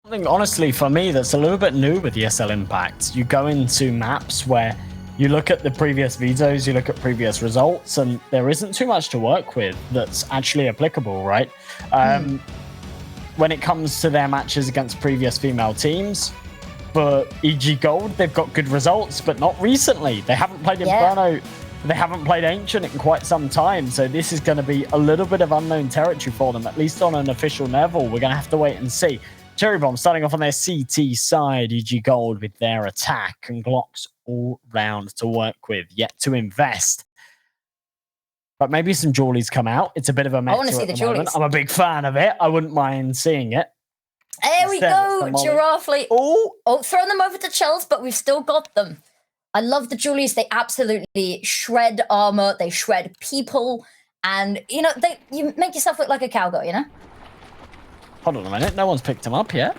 Something, honestly, for me, that's a little bit new with ESL Impact. You go into maps where you look at the previous vetoes, you look at previous results, and there isn't too much to work with that's actually applicable, right? When it comes to their matches against previous female teams, for EG Gold, they've got good results, but not recently. They haven't played Inferno, they haven't played Ancient in quite some time, so this is going to be a little bit of unknown territory for them, at least on an official level. We're going to have to wait and see. Cherry Bomb starting off on their CT side, EG Gold with their attack, and Glocks all round to work with, yet to invest. But maybe some Jawlies come out. It's a bit of a meta. I want to see the Jawlies. I'm a big fan of it. I wouldn't mind seeing it. There we go, Giraffe. Oh, throwing them over to Chels, but we've still got them. I love the Jawlies. They absolutely shred armor. They shred people. And, you know, you make yourself look like a cowgirl, you know? Hold on a minute. No one's picked him up yet.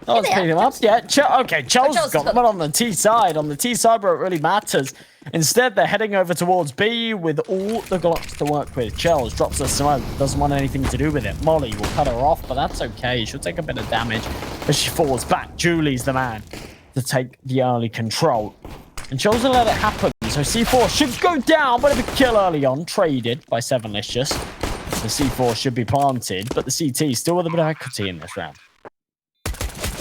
No one's picked him up yet. Okay, Chels got them, but on the T side. On the T side where it really matters. Instead, they're heading over towards B with all the Glocks to work with. Chels drops a smoke. Doesn't want anything to do with it. Molly will cut her off, but that's okay. She'll take a bit of damage as she falls back. Julie's the man to take the early control. And Chels will let it happen. So C4 should go down, but a kill early on. Traded by Sevenlicious. The C4 should be planted, but the CT still with a bit of equity in this round.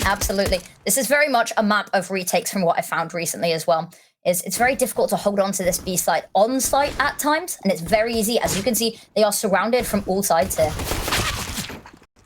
Absolutely. This is very much a map of retakes from what I found recently as well. It's very difficult to hold on to this B site on site at times, and it's very easy. As you can see, they are surrounded from all sides here.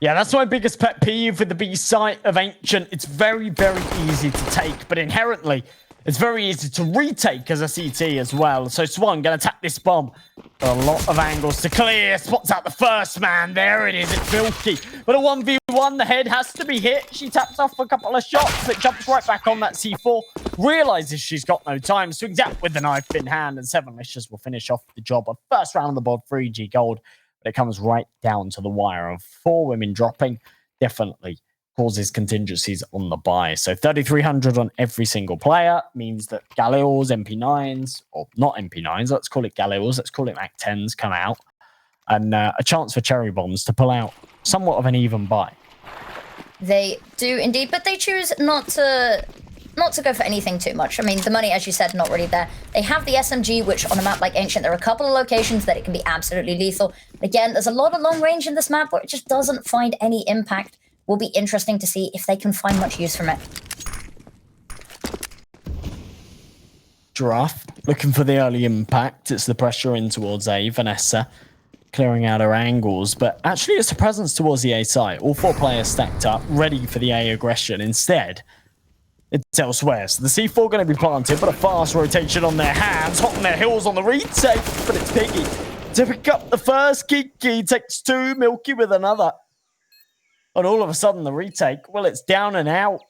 Yeah, that's my biggest pet peeve with the B site of Ancient. It's very, very easy to take, but inherently, it's very easy to retake as a CT as well. So Swan going to tap this bomb. A lot of angles to clear. Spots out the first man. There it is. It's Milky. But a 1v1, the head has to be hit. She taps off a couple of shots, but jumps right back on that C4. Realizes she's got no time. Swings out with the knife in hand, and Sevenlicious will finish off the job. A first round on the board for EG Gold, but it comes right down to the wire of 4 women dropping. Definitely causes contingencies on the buy. So 3,300 on every single player means that Galils, MP9s, or not MP9s, let's call it Galils, let's call it Mac 10s come out, and a chance for Cherry Bombs to pull out somewhat of an even buy. They do indeed, but they choose not to go for anything too much. I mean, the money, as you said, not really there. They have the SMG, which on a map like Ancient, there are a couple of locations that it can be absolutely lethal. Again, there's a lot of long range in this map where it just doesn't find any impact. Will be interesting to see if they can find much use from it. Giraffe looking for the early impact. It's the pressure in towards A. Vanessa clearing out her angles, but actually it's the presence towards the A side. All 4 players stacked up, ready for the A aggression. Instead, it's elsewhere. So the C4 going to be planted, but a fast rotation on their hands, hot on their heels on the retake, but it's Piggy to pick up the first. Kiki takes 2, Milky with another. And all of a sudden, the retake, well, it's down and out.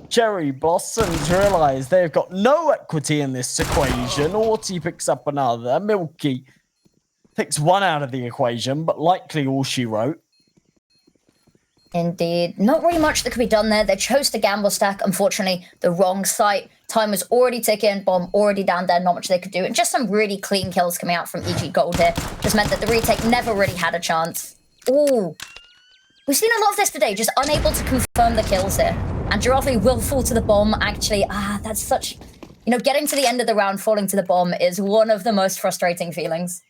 Cherry Blossoms realize they've got no equity in this equation. Auti picks up another. Milky takes 1 out of the equation, but likely all she wrote. Indeed. Not really much that could be done there. They chose to gamble stack. Unfortunately, the wrong site. Time was already ticking. Bomb already down there. Not much they could do. And just some really clean kills coming out from EG Gold here. Just meant that the retake never really had a chance. Ooh. We've seen a lot of this today, just unable to confirm the kills here. And Giraffe will fall to the bomb, actually. That's such... You know, getting to the end of the round, falling to the bomb is one of the most frustrating feelings.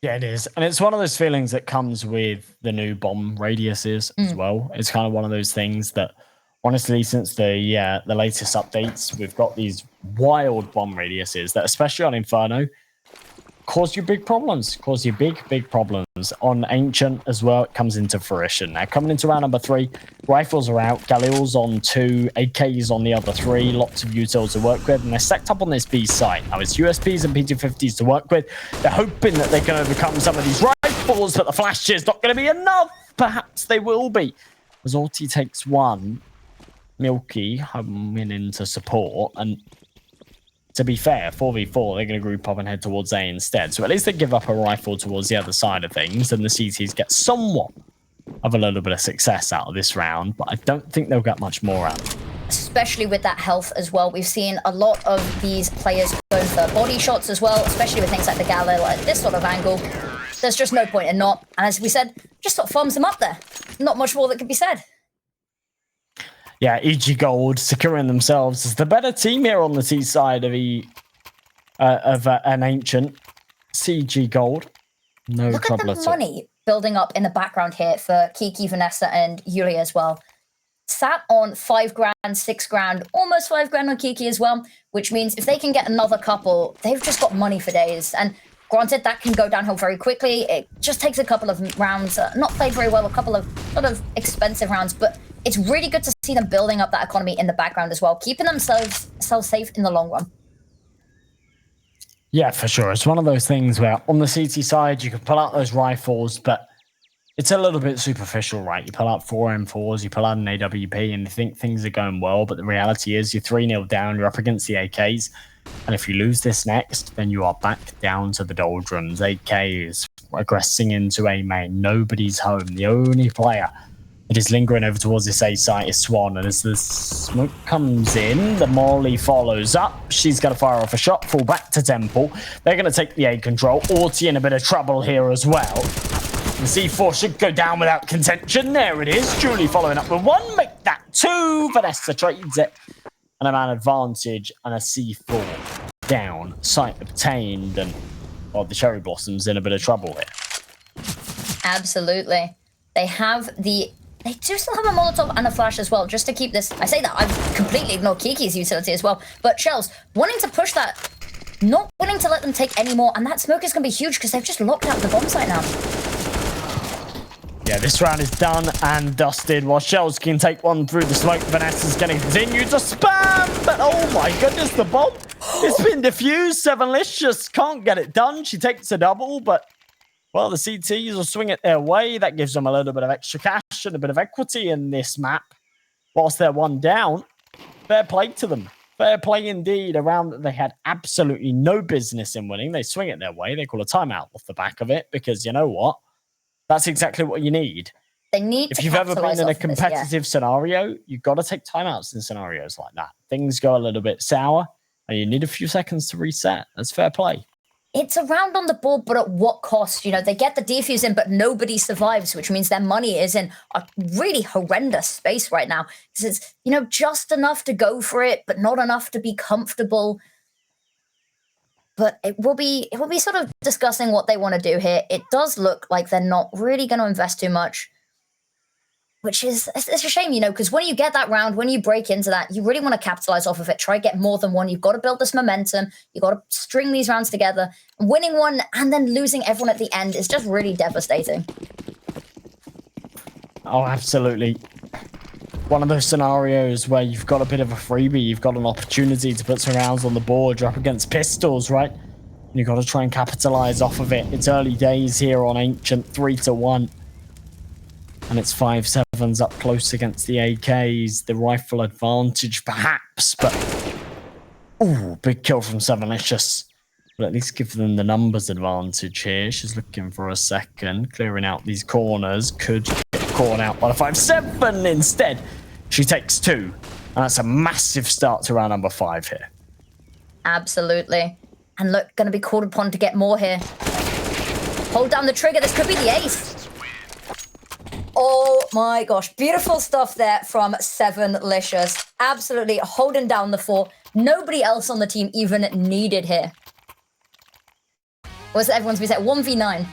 Yeah, it is. And it's one of those feelings that comes with the new bomb radiuses as well. It's kind of one of those things that, honestly, since the latest updates, we've got these wild bomb radiuses that, especially on Inferno, cause you big problems. Cause you big problems. On Ancient as well, it comes into fruition. Now, coming into round number 3, rifles are out, Galils on 2, AKs on the other 3, lots of utils to work with, and they're stacked up on this B site. Now, it's USPs and P250s to work with. They're hoping that they can overcome some of these rifles, but the flash is not going to be enough. Perhaps they will be. As Auti takes 1, Milky coming in to support, and to be fair, 4v4, they're going to group up and head towards A instead. So at least they give up a rifle towards the other side of things, and the CTs get somewhat of a little bit of success out of this round, but I don't think they'll get much more out of it. Especially with that health as well. We've seen a lot of these players going for body shots as well, especially with things like the Galil at this sort of angle. There's just no point in not. And as we said, just sort of farms them up there. Not much more that could be said. Yeah, EG Gold securing themselves as the better team here on the T side of an Ancient. CG Gold. No Look trouble at the at all. money building up in the background here for Kiki, Vanessa, and Yuli as well. Sat on 5 grand, 6 grand, almost 5 grand on Kiki as well, which means if they can get another couple, they've just got money for days. And granted, that can go downhill very quickly. It just takes a couple of rounds, not played very well, a couple of sort of expensive rounds, but it's really good to see them building up that economy in the background as well, keeping themselves safe in the long run. Yeah, for sure. It's one of those things where on the CT side, you can pull out those rifles, but it's a little bit superficial, right? You pull out 4 M4s, you pull out an AWP, and you think things are going well, but the reality is you're 3-0 down, you're up against the AKs, and if you lose this next, then you are back down to the doldrums. AK is regressing into A main. Nobody's home. The only player that is lingering over towards this A site is Swan, and as the smoke comes in, the Molly follows up. She's going to fire off a shot, fall back to Temple. They're going to take the A control. Orty in a bit of trouble here as well. The C4 should go down without contention. There it is. Julie following up with 1. Make that 2. Vanessa trades it. And a man advantage and a C4 down. Site obtained. And well, the Cherry Blossoms in a bit of trouble here. Absolutely. They do still have a Molotov and a flash as well, just to keep this. I say that, I've completely ignored Kiki's utility as well. But Shells, wanting to push that, not willing to let them take any more. And that smoke is going to be huge because they've just locked out the bomb site now. Yeah, this round is done and dusted. While Shells can take one through the smoke, Vanessa's going to continue to spam. But oh my goodness, the bomb. It's been defused. Sevenlish just can't get it done. She takes a double, but well, the CTs will swing it their way. That gives them a little bit of extra cash and a bit of equity in this map. Whilst they're 1 down, fair play to them. Fair play indeed. A round that they had absolutely no business in winning. They swing it their way. They call a timeout off the back of it because you know what? That's exactly what you need. They need if you've ever been in a competitive scenario, you've got to take timeouts in scenarios like that. Things go a little bit sour and you need a few seconds to reset. That's fair play. It's a round on the board, but at what cost? You know, they get the defuse in, but nobody survives, which means their money is in a really horrendous space right now. Because it's, you know, just enough to go for it, but not enough to be comfortable. But it will be sort of discussing what they want to do here. It does look like they're not really going to invest too much, which is it's a shame, you know, because when you get that round, when you break into that, you really want to capitalize off of it. Try to get more than one. You've got to build this momentum. You've got to string these rounds together. Winning one and then losing everyone at the end is just really devastating. Oh, absolutely. One of those scenarios where you've got a bit of a freebie, you've got an opportunity to put some rounds on the board, you're up against pistols, right? And you've got to try and capitalize off of it. It's early days here on Ancient, 3-1. And it's 5-7s up close against the AKs. The rifle advantage, perhaps, but ooh, big kill from Sevenlicious. But at least give them the numbers advantage here. She's looking for a second, clearing out these corners. Could get caught out by the 5-7 instead. She takes 2. And that's a massive start to round number 5 here. Absolutely. And look, going to be called upon to get more here. Hold down the trigger. This could be the ace. Oh my gosh. Beautiful stuff there from Sevenlicious. Absolutely holding down the 4. Nobody else on the team even needed here. What's everyone's been saying? 1v9.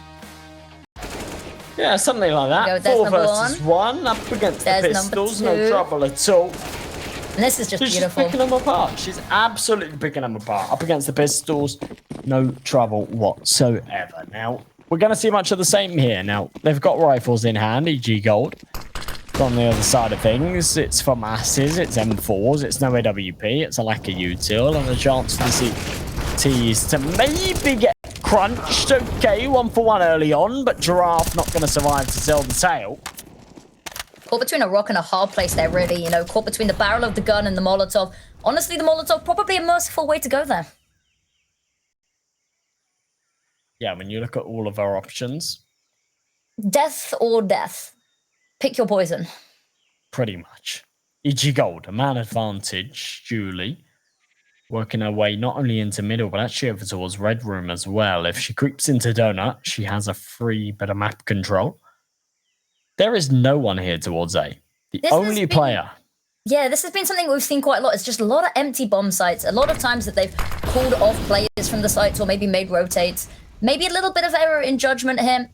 Yeah, something like that. Go, 4 versus 1 up against the pistols. No trouble at all. And this is just beautiful. She's picking them apart. She's absolutely picking them apart. Up against the pistols. No trouble whatsoever. Now, we're going to see much of the same here. Now, they've got rifles in hand. EG Gold. On the other side of things, it's for masses. It's M4s. It's no AWP. It's a lack of util and a chance to see T's to maybe get crunched. Okay, 1-for-1 early on, but Giraffe not going to survive to tell the tale. Caught between a rock and a hard place there, really. You know, caught between the barrel of the gun and the Molotov. Honestly, the Molotov, probably a merciful way to go there. Yeah, when you look at all of our options. Death or death. Pick your poison. Pretty much. EG Gold, a man advantage, Julie. working her way not only into middle, but actually over towards Red Room as well. If she creeps into Donut, she has a free bit of map control. There is no one here towards A. The only player. Yeah, this has been something we've seen quite a lot. It's just a lot of empty bomb sites. A lot of times that they've pulled off players from the sites or maybe made rotates. Maybe a little bit of error in judgment here.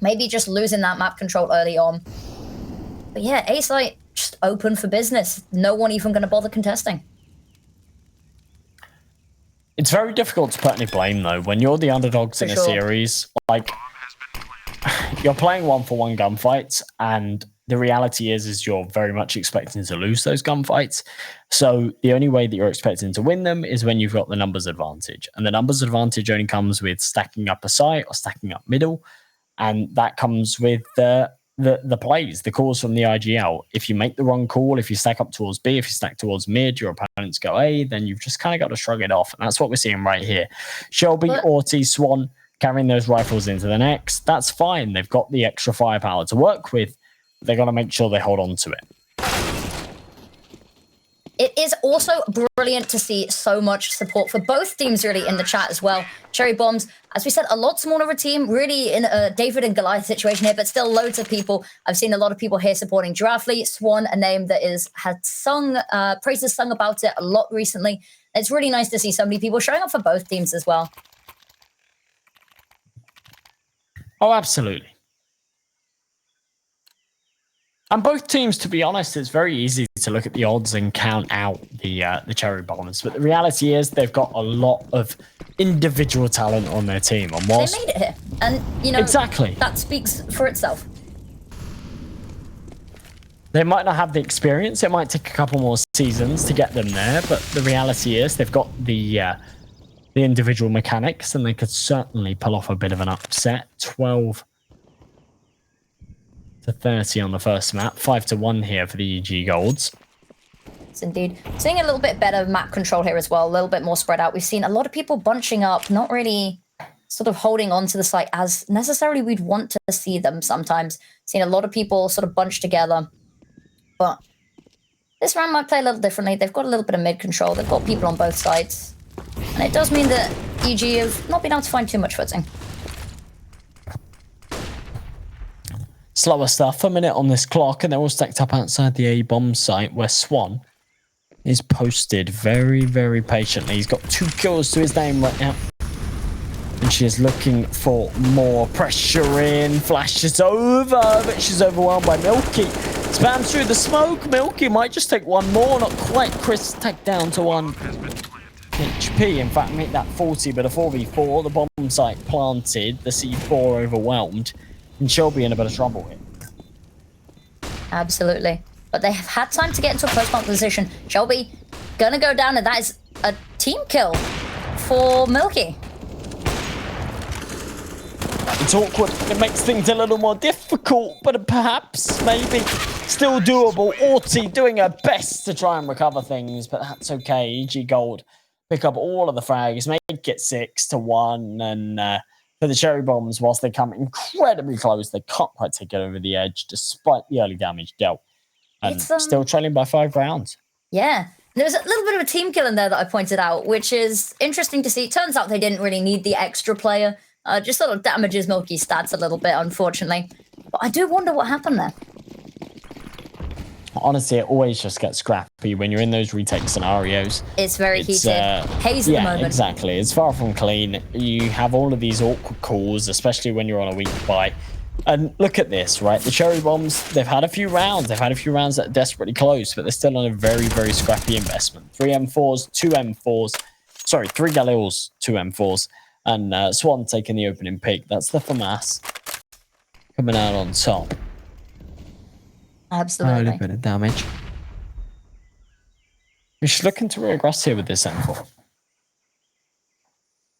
Maybe just losing that map control early on. But yeah, A site just open for business. No one even going to bother contesting. It's very difficult to put any blame, though. When you're the underdogs in a series, like, you're playing 1-for-1 gunfights, and the reality is you're very much expecting to lose those gunfights. So the only way that you're expecting to win them is when you've got the numbers advantage. And the numbers advantage only comes with stacking up a site or stacking up middle. And that comes with the plays, the calls from the IGL. If you make the wrong call, if you stack up towards B, if you stack towards mid, your opponents go A, then you've just kind of got to shrug it off. And that's what we're seeing right here. Shelby, Orty, Swan carrying those rifles into the next. That's fine. They've got the extra firepower to work with. They're going to make sure they hold on to it. It is also brilliant to see so much support for both teams really in the chat as well. Cherry Bombs, as we said, a lot smaller of a team, really in a David and Goliath situation here, but still loads of people. I've seen a lot of people here supporting Giraffely, Swan, a name that had sung, praises sung about it a lot recently. It's really nice to see so many people showing up for both teams as well. Oh, absolutely. And both teams, to be honest, it's very easy to look at the odds and count out the Cherry Bombers. But the reality is they've got a lot of individual talent on their team. And whilst they made it here. And, you know, exactly, that speaks for itself. They might not have the experience. It might take a couple more seasons to get them there. But the reality is they've got the individual mechanics, and they could certainly pull off a bit of an upset. 12 to 30 on the first map, 5-1 here for the EG Golds. Yes, indeed. Seeing a little bit better map control here as well, a little bit more spread out. We've seen a lot of people bunching up, not really sort of holding on to the site as necessarily we'd want to see them sometimes. Seen a lot of people sort of bunched together. But this round might play a little differently. They've got a little bit of mid control. They've got people on both sides. And it does mean that EG have not been able to find too much footing. Slower stuff, a minute on this clock, and they're all stacked up outside the A-bomb site where Swan is posted very, very patiently. He's got 2 kills to his name right now. And she is looking for more pressure in. Flashes over, but she's overwhelmed by Milky. Spams through the smoke. Milky might just take one more. Not quite. Chris tagged down to 1 HP. In fact, make that 40, but a 4v4. The bomb site planted. The C4 overwhelmed. And she'll be in a bit of trouble here. Absolutely. But they have had time to get into a post-bomb position. Shelby gonna go down, and that is a team kill for Milky. It's awkward. It makes things a little more difficult, but perhaps, maybe, still doable. Orty doing her best to try and recover things, but that's okay. EG Gold pick up all of the frags, make it 6-1, and for the Cherry Bombs, whilst they come incredibly close, they can't quite take it over the edge, despite the early damage dealt. And still trailing by 5 rounds. Yeah. There's a little bit of a team kill in there that I pointed out, which is interesting to see. It turns out they didn't really need the extra player. Just sort of damages Milky's stats a little bit, unfortunately. But I do wonder what happened there. Honestly, it always just gets scrappy when you're in those retake scenarios. It's very heated. Haze at the moment. Exactly. It's far from clean. You have all of these awkward calls, especially when you're on a weak buy. And look at this, right? The Cherry Bombs, they've had a few rounds. They've had a few rounds that are desperately close, but they're still on a very, very scrappy investment. 3 M4s, 2 M4s. Sorry, 3 Galils, 2 M4s. And Swan taking the opening pick. That's the FAMAS coming out on top. Absolutely. A little bit of damage. She's looking to regress here with this M4.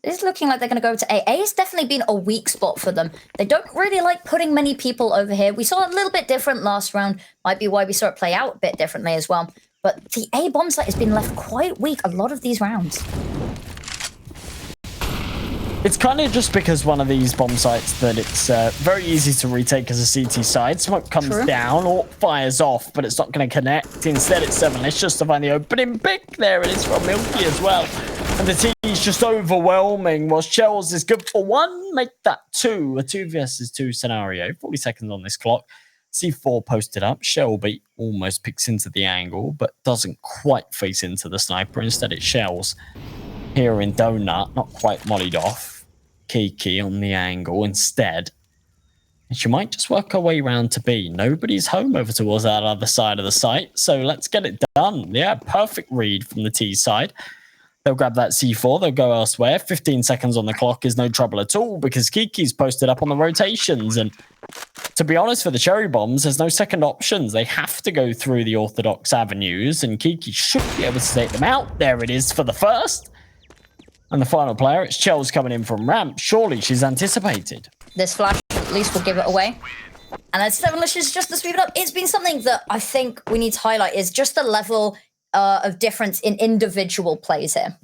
It's looking like they're going to go to A. A has definitely been a weak spot for them. They don't really like putting many people over here. We saw a little bit different last round. Might be why we saw it play out a bit differently as well. But the A bomb site has been left quite weak a lot of these rounds. It's kind of just because one of these bomb sites that it's very easy to retake as a CT side. Smoke comes down or fires off, but it's not going to connect. Instead, it's 7lish just to find the opening pick. There it is from Milky as well. And the team's just overwhelming. While Shells is good for 1, make that 2. A 2 versus 2 scenario. 40 seconds on this clock. C4 posted up. Shelby almost picks into the angle, but doesn't quite face into the sniper. Instead, it Shells here in Donut, not quite mollied off. Kiki on the angle instead. And she might just work her way round to B. Nobody's home over towards that other side of the site, so let's get it done. Yeah, perfect read from the T side. They'll grab that C4, they'll go elsewhere. 15 seconds on the clock is no trouble at all because Kiki's posted up on the rotations. And to be honest, for the Cherry Bombs, there's no second options. They have to go through the orthodox avenues, and Kiki should be able to take them out. There it is for the first. And the final player, it's Chels coming in from ramp. Surely she's anticipated. This flash at least will give it away. And as 7lish is just to sweep it up, it's been something that I think we need to highlight is just the level of difference in individual plays here.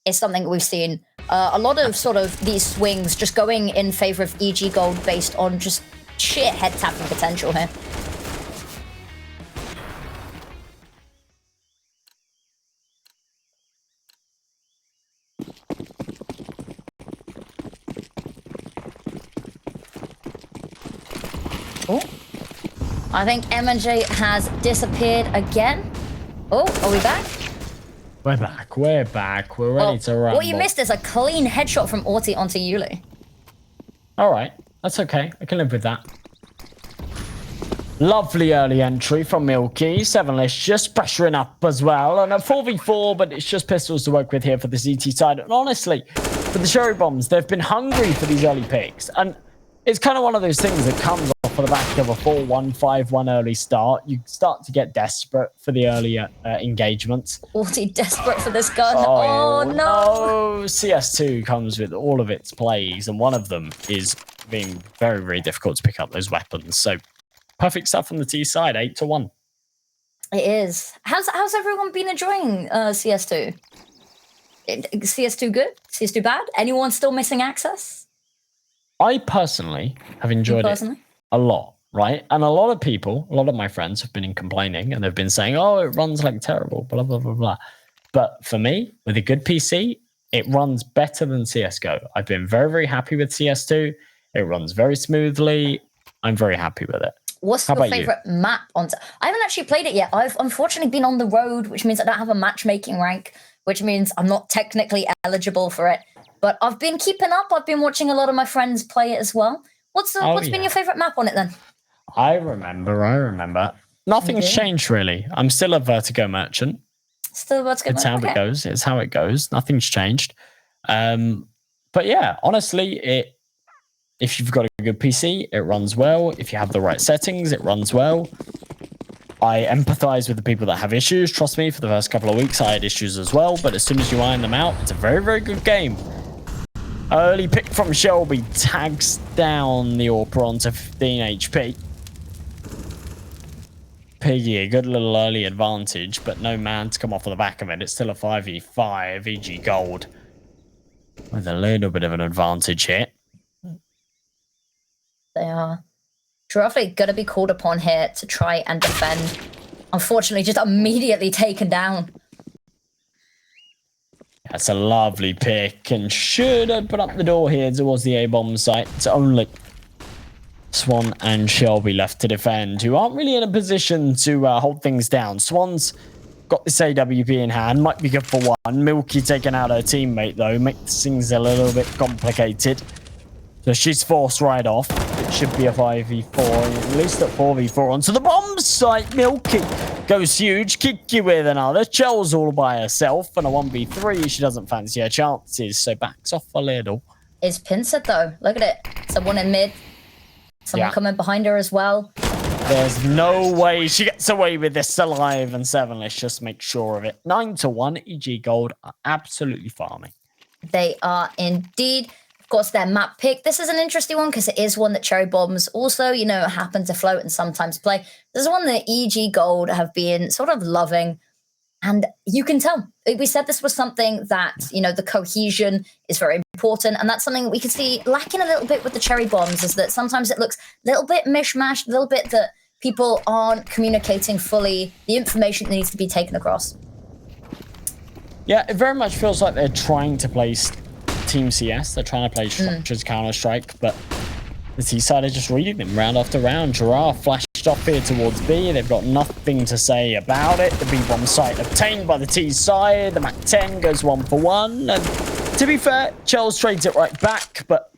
It's something we've seen. A lot of sort of these swings just going in favor of EG Gold based on just sheer head tapping potential here. Oh, I think M&J has disappeared again. Oh, are we back? We're back. We're back. We're ready to run. What you missed is a clean headshot from Orti onto Yuli. All right. That's okay. I can live with that. Lovely early entry from Milky. 7lish just pressuring up as well. And a 4v4, but it's just pistols to work with here for the CT side. And honestly, for the Cherry Bombs, they've been hungry for these early picks. And it's kind of one of those things that comes off of the back of a 4-1, 5-1 early start. You start to get desperate for the earlier engagements. Orti desperate for this gun. Oh, no. CS2 comes with all of its plays, and one of them is being very, very difficult to pick up those weapons. So perfect stuff from the T side, 8-1. It is. How's everyone been enjoying CS2? CS2 good? CS2 bad? Anyone still missing access? I personally have enjoyed it a lot, right? And a lot of people, a lot of my friends have been complaining and they've been saying, oh, it runs like terrible, blah, blah, blah, blah. But for me, with a good PC, it runs better than CSGO. I've been very, very happy with CS2. It runs very smoothly. I'm very happy with it. What's your favorite map on? I haven't actually played it yet. I've unfortunately been on the road, which means I don't have a matchmaking rank, which means I'm not technically eligible for it. But I've been keeping up. I've been watching a lot of my friends play it as well. What's been your favorite map on it then? I remember. Nothing's changed really. I'm still a Vertigo merchant. Still a Vertigo merchant. It's how it goes. It's how it goes. Nothing's changed. But yeah, honestly, if you've got a good PC, it runs well. If you have the right settings, it runs well. I empathize with the people that have issues. Trust me, for the first couple of weeks, I had issues as well. But as soon as you iron them out, it's a very, very good game. Early pick from Shelby tags down the AWP onto 15 HP. Piggy, a good little early advantage, but no man to come off of the back of it. It's still a 5v5, EG Gold with a little bit of an advantage here. They are roughly going to be called upon here to try and defend. Unfortunately, just immediately taken down. That's a lovely pick and should open up the door here towards the A-bomb site. It's only Swan and Shelby left to defend, who aren't really in a position to hold things down. Swan's got this AWP in hand, might be good for one. Milky taking out her teammate, though, makes things a little bit complicated. So she's forced right off. It should be a 5v4, at least a 4v4 onto the bomb site. Milky goes huge. Kiki with another. Chel's all by herself, and a 1v3. She doesn't fancy her chances, so backs off a little. Is Pinsett, though. Look at it. Someone in mid. Someone coming behind her as well. There's no way she gets away with this alive, and 7lish just make sure of it. 9-1. EG Gold are absolutely farming. They are indeed. Of course, their map pick. This is an interesting one because it is one that Cherry Bombs also, you know, happen to float and sometimes play. This is one that EG Gold have been sort of loving. And you can tell. We said this was something that, you know, the cohesion is very important. And that's something we can see lacking a little bit with the Cherry Bombs, is that sometimes it looks a little bit mishmashed, a little bit that people aren't communicating fully the information that needs to be taken across. Yeah, it very much feels like they're trying to play Team CS. They're trying to play structured Counter-Strike, but the T side are just reading them round after round. Giraffe flashed off here towards B. They've got nothing to say about it. The B-bomb site obtained by the T side. The MAC-10 goes 1 for 1. And to be fair, Chels trades it right back, but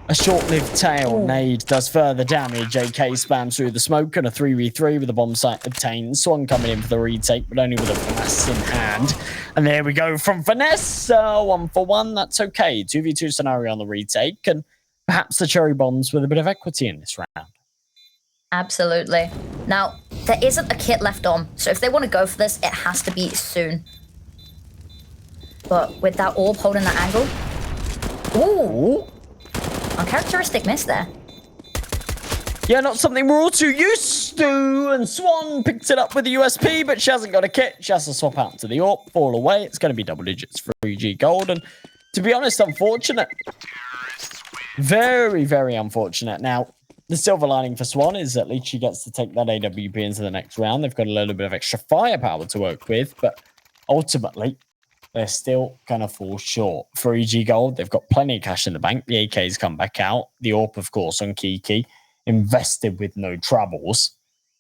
a short-lived tail nade does further damage. AK spams through the smoke and a 3v3 with the bomb site obtained. Swan coming in for the retake, but only with a finesse in hand. And there we go from finesse. 1 for 1. That's okay. 2v2 scenario on the retake. And perhaps the Cherry Bombs with a bit of equity in this round. Absolutely. Now, there isn't a kit left on, so if they want to go for this, it has to be soon. But with that orb holding that angle... Ooh! Uncharacteristic miss there. Yeah, not something we're all too used to. And Swan picks it up with the USP, but she hasn't got a kit. She has to swap out to the AWP, fall away. It's going to be double digits for EG Gold. And to be honest, unfortunate. Very, very unfortunate. Now, the silver lining for Swan is at least she gets to take that AWP into the next round. They've got a little bit of extra firepower to work with, but ultimately, they're still going to fall short. For EG Gold, they've got plenty of cash in the bank. The AK's come back out. The AWP, of course, on Kiki, invested with no troubles.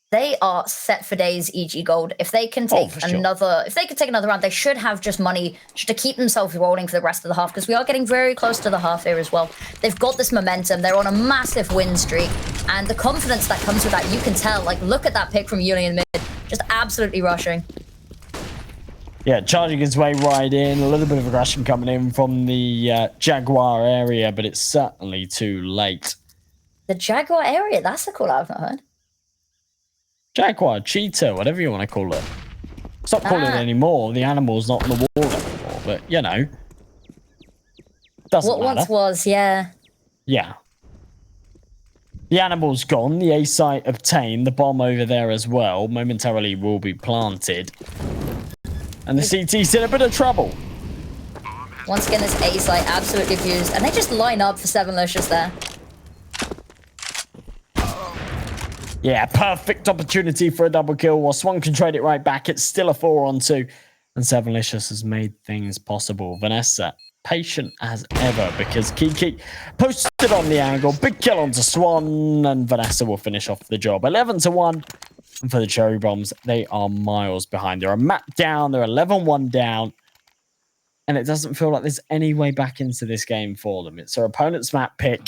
They are set for days, EG Gold. If they can take another round, they should have just money just to keep themselves rolling for the rest of the half, because we are getting very close to the half here as well. They've got this momentum. They're on a massive win streak, and the confidence that comes with that, you can tell. Like, look at that pick from Julian mid, just absolutely rushing. Yeah, charging his way right in. A little bit of aggression coming in from the Jaguar area, but it's certainly too late. The Jaguar area? That's a call I've not heard. Jaguar, cheetah, whatever you want to call it. Stop calling it anymore. The animal's not on the wall anymore, but, you know. Doesn't matter. What once was, yeah. Yeah. The animal's gone. The A site obtained. The bomb over there as well momentarily will be planted. And the CT's in a bit of trouble. Once again, this A site absolutely fused. And they just line up for 7licious there. Yeah, perfect opportunity for a double kill. While Swan can trade it right back, it's still a 4-on-2. And 7licious has made things possible. Vanessa, patient as ever, because Kiki posted on the angle. Big kill onto Swan, and Vanessa will finish off the job. 11-1. And for the Cherry Bombs, they are miles behind. They're a map down. They're 11-1 down. And it doesn't feel like there's any way back into this game for them. It's their opponent's map pick.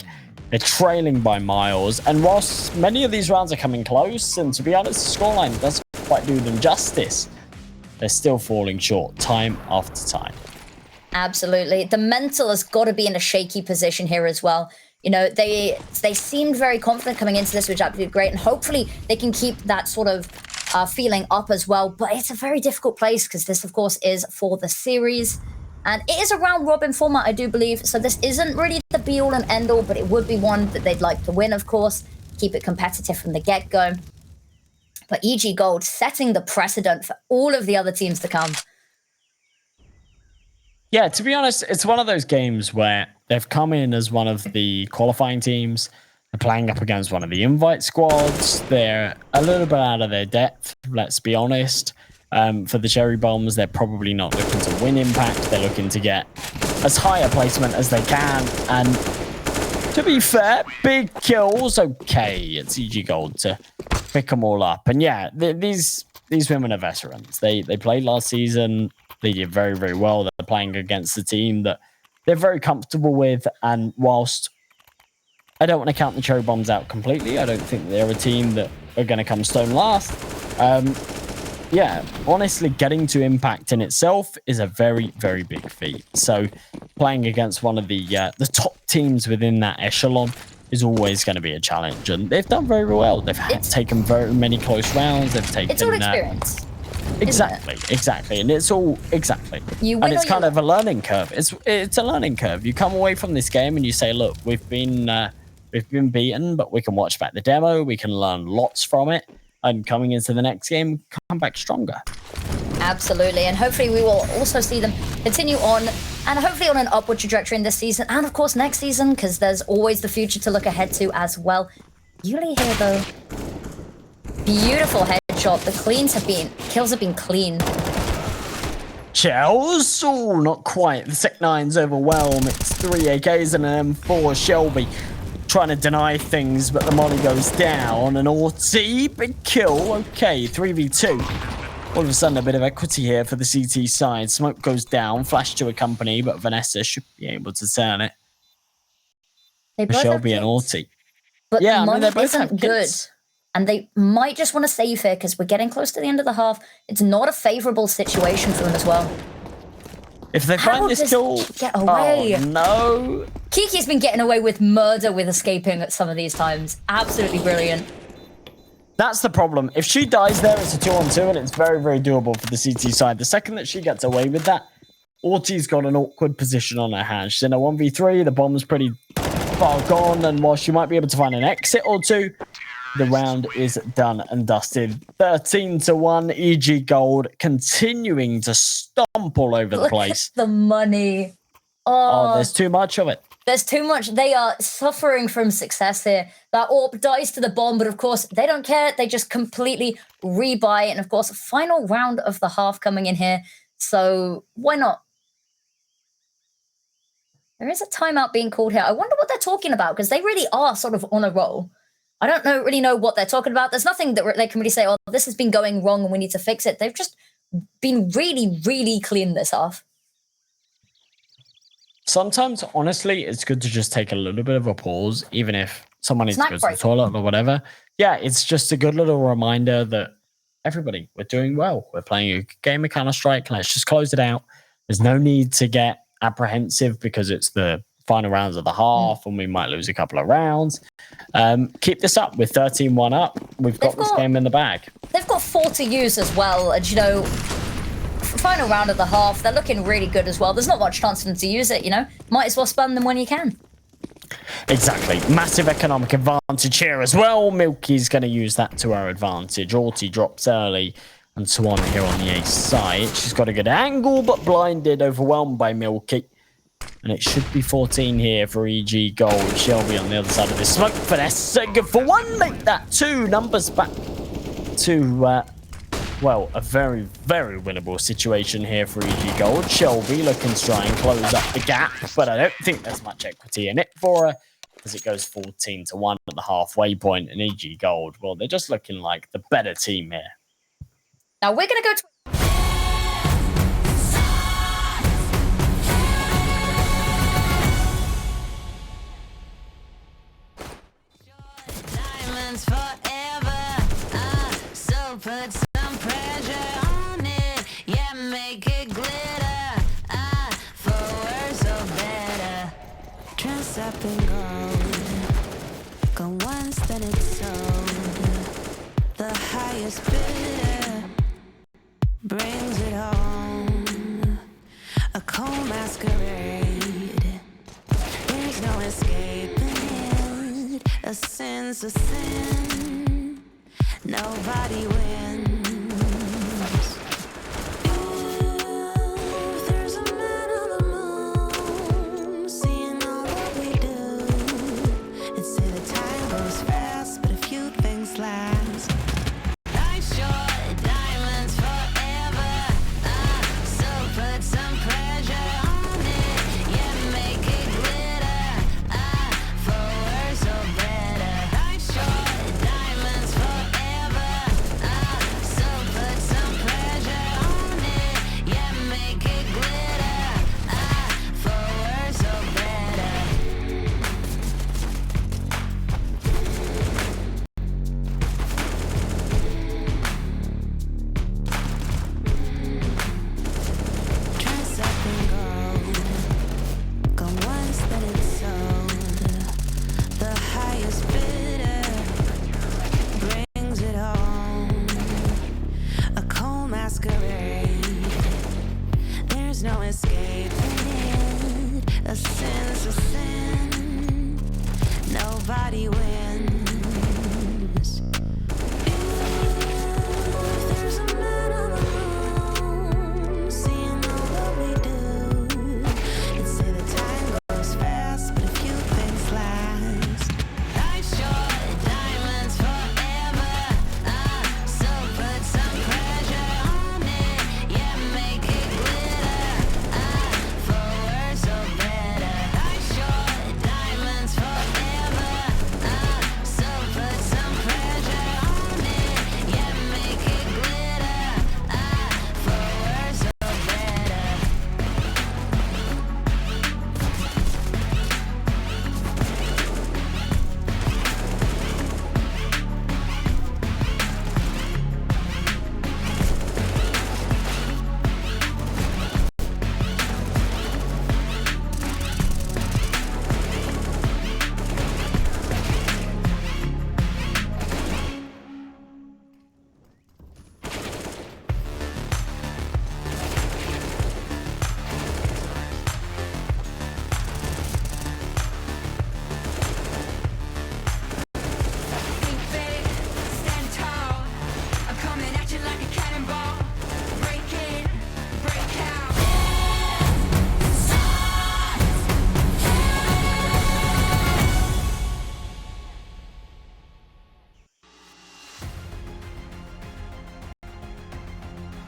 They're trailing by miles. And whilst many of these rounds are coming close, and to be honest, the scoreline doesn't quite do them justice, they're still falling short time after time. Absolutely. The mental has got to be in a shaky position here as well. You know, they seemed very confident coming into this, which is absolutely great. And hopefully they can keep that sort of feeling up as well. But it's a very difficult place because this, of course, is for the series. And it is a round-robin format, I do believe. So this isn't really the be-all and end-all, but it would be one that they'd like to win, of course. Keep it competitive from the get-go. But EG Gold setting the precedent for all of the other teams to come. Yeah, to be honest, it's one of those games where they've come in as one of the qualifying teams. They're playing up against one of the invite squads. They're a little bit out of their depth, let's be honest. For the Cherry Bombs, they're probably not looking to win Impact. They're looking to get as high a placement as they can. And to be fair, big kills, okay. It's EG Gold to pick them all up. And yeah, these women are veterans. They played last season. They did very, very well. They're playing against a team that they're very comfortable with. And whilst I don't want to count the Cherry Bombs out completely, I don't think they're a team that are going to come stone last. Yeah, honestly, getting to Impact in itself is a very, very big feat. So playing against one of the top teams within that echelon is always going to be a challenge. And they've done very well. They've taken very many close rounds. They've taken... It's all experience. Exactly. And it's all... Exactly. And it's kind of a learning curve. It's a learning curve. You come away from this game and you say, look, we've been beaten, but we can watch back the demo. We can learn lots from it. And coming into the next game, come back stronger. Absolutely, and hopefully we will also see them continue on, and hopefully on an upward trajectory in this season, and of course next season, because there's always the future to look ahead to as well. Yuli here though. Beautiful headshot. The kills have been clean. Shells? Oh, not quite. The Sec-9's overwhelmed. It's 3 AKs and an M4. Shelby trying to deny things, but the molly goes down. And Orty, big kill. Okay, 3v2. All of a sudden, a bit of equity here for the CT side. Smoke goes down, flash to accompany, but Vanessa should be able to turn it. For Shelby and Orty. But yeah, the money isn't good. And they might just want to save here because we're getting close to the end of the half. It's not a favorable situation for them as well. If they find this kill... Get away. Oh, no. Kiki's been getting away with murder with escaping at some of these times. Absolutely brilliant. That's the problem. If she dies there, it's a 2-on-2, and it's very, very doable for the CT side. The second that she gets away with that, Orty's got an awkward position on her hands. She's in a 1v3. The bomb's pretty far gone, and while she might be able to find an exit or two, the round is done and dusted. 13-1. EG Gold continuing to stomp all over the place. Look at the money. Oh, there's too much of it. There's too much. They are suffering from success here. That AWP dies to the bomb, but of course, they don't care. They just completely rebuy it. And of course, final round of the half coming in here. So why not? There is a timeout being called here. I wonder what they're talking about, because they really are sort of on a roll. I don't really know what they're talking about. There's nothing that they can really say, oh, this has been going wrong and we need to fix it. They've just been really, really clean this half. Sometimes, honestly, it's good to just take a little bit of a pause, even if someone needs to go to the toilet or whatever. Yeah, it's just a good little reminder that everybody, we're doing well. We're playing a game of Counter-Strike. Let's just close it out. There's no need to get apprehensive because it's the final rounds of the half and we might lose a couple of rounds. Keep this up with 13-1 up. We've got this game in the bag. They've got 4 to use as well. And, you know, final round of the half, they're looking really good as well. There's not much chance for them to use it, you know. Might as well spam them when you can. Exactly. Massive economic advantage here as well. Milky's going to use that to her advantage. Orty drops early and Swan here on the ace side. She's got a good angle, but blinded, overwhelmed by Milky. And it should be 14 here for EG Gold. Shelby on the other side of this smoke. Vanessa, good for 1. Make that 2. Numbers back to, well, a very, very winnable situation here for EG Gold. Shelby looking to try and close up the gap, but I don't think there's much equity in it for her as it goes 14-1 at the halfway point. And EG Gold, well, they're just looking like the better team here. Now we're going to go to... Put some pressure on it, yeah, make it glitter, for worse or better. Dress up in gold, go once then it's sold. The highest bidder brings it home. A cold masquerade, there's no escaping it. A sin's a sin, nobody wins. If there's a man on the moon, seeing all what we do, and say the time goes fast, but a few things last. Life's short, diamonds forever, so put some pressure on it, yeah, make it glitter, for worse or better. Life's short, diamonds forever, so put some pressure on it, yeah, make it glitter, for worse or better. Dress up in gold, go once then it's sold. The highest bidder brings it home. A cold masquerade, there's no escaping it. A sin's a sin, nobody wins. If there's a man on the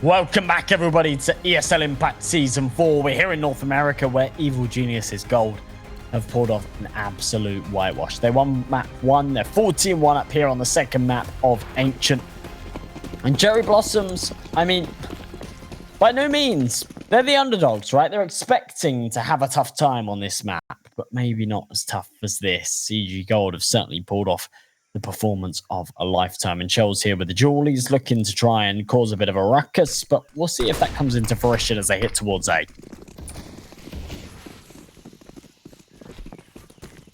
Welcome back, everybody, to ESL Impact Season 4. We're here in North America, where Evil Geniuses Gold have pulled off an absolute whitewash. They won map 1. They're 14-1 up here on the second map of Ancient. And Cherry Blossoms, I mean, by no means, they're the underdogs, right? They're expecting to have a tough time on this map, but maybe not as tough as this. CG Gold have certainly pulled off the performance of a lifetime. And Chel's here with the Julies, looking to try and cause a bit of a ruckus, but we'll see if that comes into fruition as they hit towards A.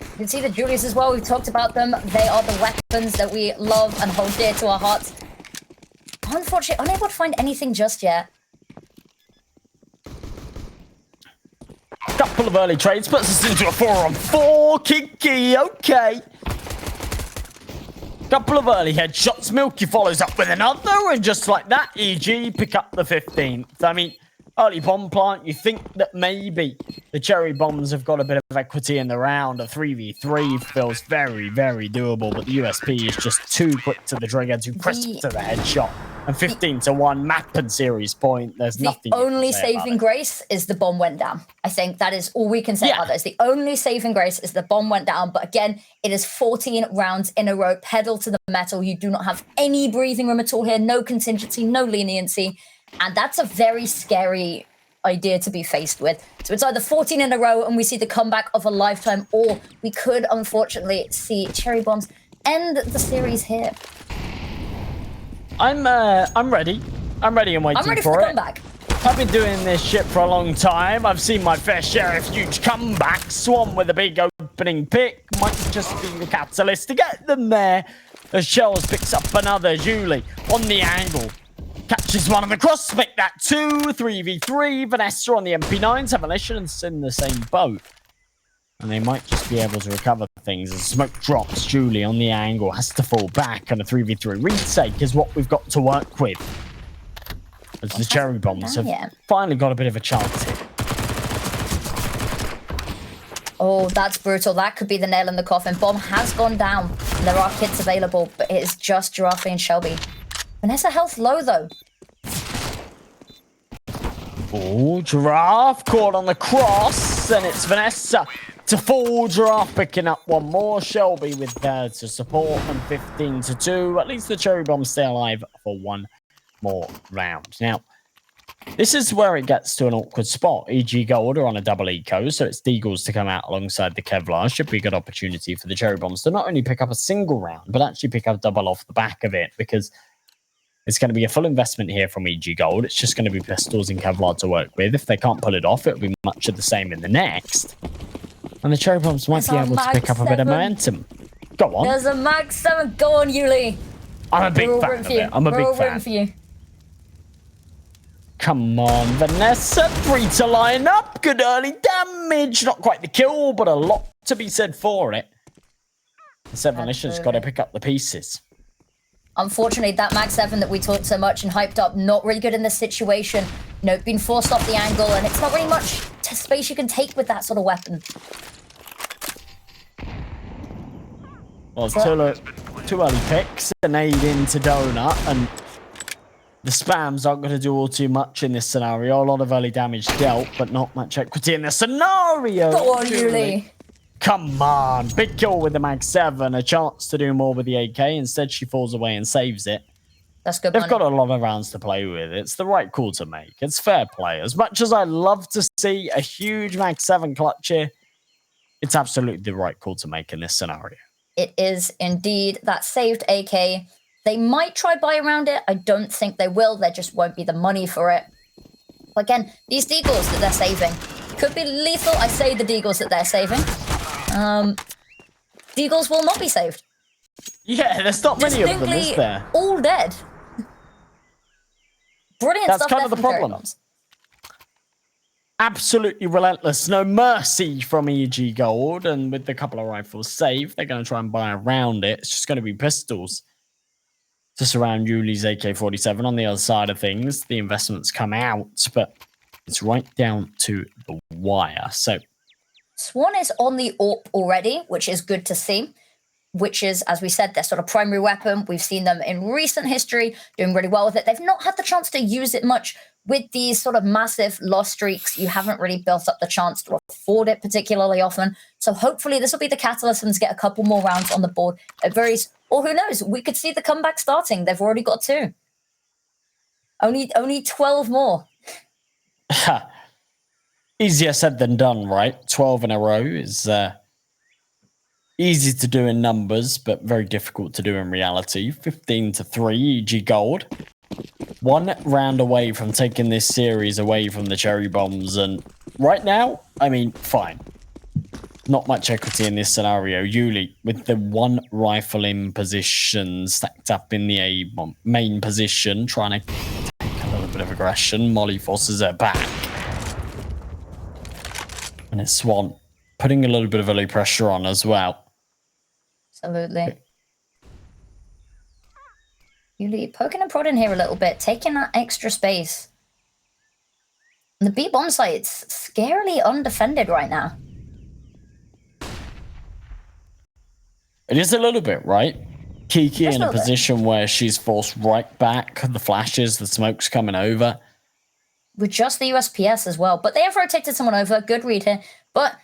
You can see the Julies as well. We've talked about them. They are the weapons that we love and hold dear to our hearts. Unfortunately, unable to find anything just yet. Couple of early trades puts us into a 4-on-4. Kiki, okay. Couple of early headshots. Milky follows up with another, and just like that, EG pick up the 15th. I mean, early bomb plant, you think that maybe the Cherry Bombs have got a bit of equity in the round. A 3v3 feels very, very doable, but the USP is just too quick to the trigger, too crisp to the headshot. And 15-1 map and series point. There's nothing. The only saving grace is the bomb went down. I think that is all we can say about this. The only saving grace is the bomb went down. But again, it is 14 rounds in a row, pedal to the metal. You do not have any breathing room at all here. No contingency, no leniency. And that's a very scary idea to be faced with. So it's either 14 in a row and we see the comeback of a lifetime, or we could unfortunately see Cherry Bombs end the series here. I'm ready. I'm ready and waiting I'm ready for the it. comeback. I've been doing this shit for a long time. I've seen my fair share of huge comebacks. Swan with a big opening pick might just be the catalyst to get them there. As Shells picks up another Julie on the angle. Catches one on the cross, make that 2, 3v3. Vanessa on the MP9s, Evolution's in the same boat. And they might just be able to recover things. As smoke drops, Julie on the angle has to fall back, and a 3v3 retake is what we've got to work with. As the Cherry Bombs have finally got a bit of a chance here. Oh, that's brutal. That could be the nail in the coffin. Bomb has gone down. And there are kits available, but it is just Giraffe and Shelby. Vanessa health low, though. Oh, Giraffe caught on the cross, and it's Vanessa to fall. Giraffe picking up one more. Shelby with there to support, and 15-2. At least the Cherry Bombs stay alive for one more round. Now, this is where it gets to an awkward spot. EG Gold are on a double eco, so it's Deagles to come out alongside the Kevlar. Should be a good opportunity for the Cherry Bombs to not only pick up a single round, but actually pick up double off the back of it, because it's going to be a full investment here from EG Gold. It's just going to be pistols and Kevlar to work with. If they can't pull it off, it'll be much of the same in the next. And the Cherry Bombs might be able to pick up a bit of momentum. Go on. There's a Mag 7. Go on, Yuli. I'm a big fan of it. I'm a big fan. For you. Come on, Vanessa. 3 to line up. Good early damage. Not quite the kill, but a lot to be said for it. The Sevenition's got to pick up the pieces. Unfortunately, that Mag 7 that we talked so much and hyped up, not really good in this situation. You know, being forced off the angle, and it's not really much space you can take with that sort of weapon. Well, two early picks, an aid into Donut, and the spams aren't going to do all too much in this scenario. A lot of early damage dealt, but not much equity in the scenario. Go on, Yuli. Come on. Big kill with the Mag 7. A chance to do more with the AK. Instead, she falls away and saves it. That's good. They've got a lot of rounds to play with. It's the right call to make. It's fair play. As much as I love to see a huge Mag 7 clutch here, it's absolutely the right call to make in this scenario. It is indeed. That saved AK. They might try buy around it. I don't think they will. There just won't be the money for it. But again, these Deagles that they're saving could be lethal. I say the Deagles that they're saving. Deagles will not be saved. Yeah, there's not many of them, is there? All dead. Brilliant That's stuff. kind of the problem. Absolutely relentless. No mercy from EG Gold. And with the couple of rifles saved, they're going to try and buy around it. It's just going to be pistols to surround Yuli's AK-47 on the other side of things. The investments come out, but it's right down to the wire. So Swan is on the AWP already, which is good to see. which is, as we said, their sort of primary weapon. We've seen them in recent history doing really well with it. They've not had the chance to use it much. With these sort of massive loss streaks, you haven't really built up the chance to afford it particularly often. So hopefully this will be the catalyst for them to get a couple more rounds on the board. Or who knows, we could see the comeback starting. They've already got 2. Only 12 more. Easier said than done, right? 12 in a row is easy to do in numbers, but very difficult to do in reality. 15-3, EG Gold. 1 round away from taking this series away from the Cherry Bombs. And right now, I mean, fine. Not much equity in this scenario. Yuli, with the 1 rifle in position, stacked up in the A main position, trying to take a little bit of aggression. Molly forces her back. And it's Swan putting a little bit of early pressure on as well. Absolutely. Yuli poking and prodding here a little bit, taking that extra space. And the B bomb site's scarily undefended right now. It is a little bit, right? Kiki Just in a position where she's forced right back. The flashes, the smoke's coming over. With just the USPS as well. But they have rotated someone over. Good read here. But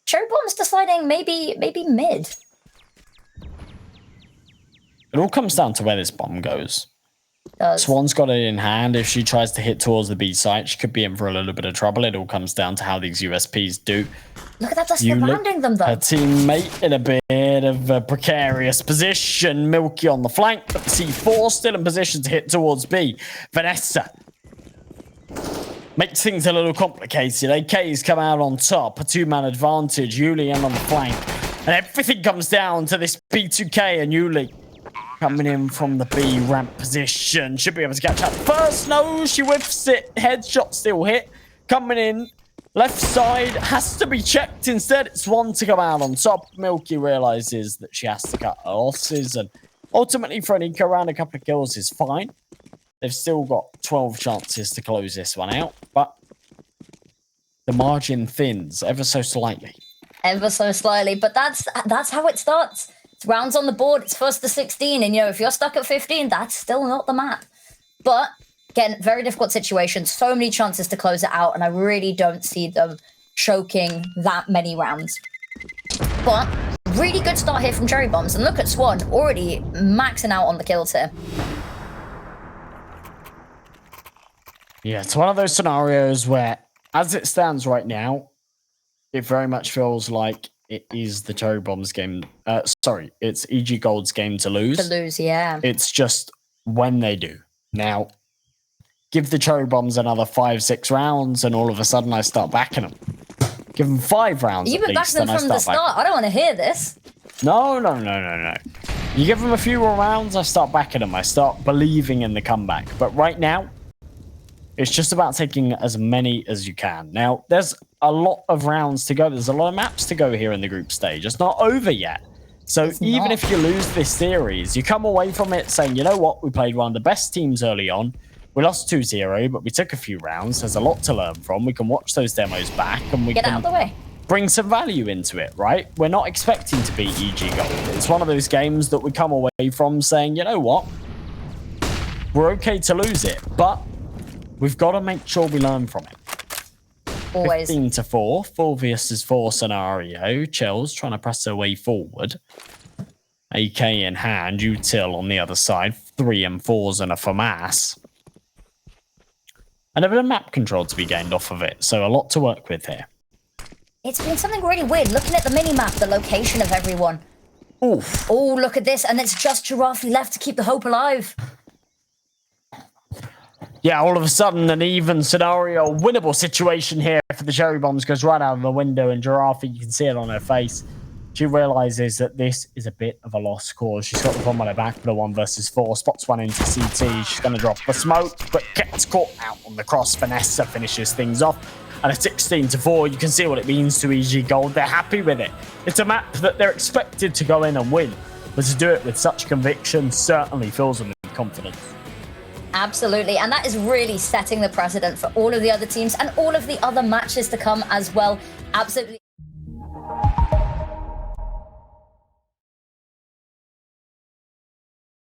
Cherry Bomb's deciding maybe mid. It all comes down to where this bomb goes. Does. Swan's got it in hand. If she tries to hit towards the B site, she could be in for a little bit of trouble. It all comes down to how these USPs do. Look at that, that's surrounding them though. Her teammate in a bit of a precarious position. Milky on the flank, but the C4 still in position to hit towards B. Vanessa makes things a little complicated. AK's come out on top, a 2-man advantage. Yuli in on the flank. And everything comes down to this B2K and Yuli coming in from the B ramp position. Should be able to catch up first. No, she whiffs it. Headshot still hit. Coming in. Left side has to be checked. Instead, it's Swan to come out on top. Milky realizes that she has to cut her losses. And ultimately, for an eco round, a couple of kills is fine. They've still got 12 chances to close this one out. But the margin thins ever so slightly. Ever so slightly. But that's how it starts. It's rounds on the board. It's first to 16. And, you know, if you're stuck at 15, that's still not the map. But, again, very difficult situation. So many chances to close it out. And I really don't see them choking that many rounds. But, really good start here from Cherry Bombs. And look at Swan already maxing out on the kills here. Yeah, it's one of those scenarios where, as it stands right now, it very much feels like it is the Cherry Bombs game. Sorry, it's EG Gold's game to lose. To lose, yeah. It's just when they do. Now, give the Cherry Bombs another 5-6 rounds, and all of a sudden I start backing them. Give them 5 rounds. You've been backing them from the start. I don't want to hear this. No. You give them a few more rounds, I start backing them. I start believing in the comeback. But right now, it's just about taking as many as you can. Now, there's a lot of rounds to go. There's a lot of maps to go here in the group stage. It's not over yet. So even if you lose this series, you come away from it saying, you know what, we played one of the best teams early on. We lost 2-0, but we took a few rounds. There's a lot to learn from. We can watch those demos back and we Get can out of the way. Bring some value into it, right? We're not expecting to beat EG Gold. It's one of those games that we come away from saying, you know what, we're okay to lose it, but we've got to make sure we learn from it. Always. 15-4, 4 versus 4 scenario. Chels trying to press their way forward. AK in hand, Util on the other side. 3 and 4s and a FAMAS. And a bit of map control to be gained off of it. So a lot to work with here. It's been something really weird. Looking at the mini-map, the location of everyone. Oof. Oh, look at this. And it's just Giraffe left to keep the hope alive. Yeah, all of a sudden, an even scenario, winnable situation here for the Cherry Bombs goes right out of the window, and Giraffe, you can see it on her face. She realizes that this is a bit of a lost cause. She's got the bomb on her back for the 1 versus 4. Spots one into CT. She's going to drop the smoke, but gets caught out on the cross. Vanessa finishes things off. And a 16-4, you can see what it means to EG Gold. They're happy with it. It's a map that they're expected to go in and win. But to do it with such conviction certainly fills them with confidence. Absolutely, and that is really setting the precedent for all of the other teams and all of the other matches to come as well. Absolutely.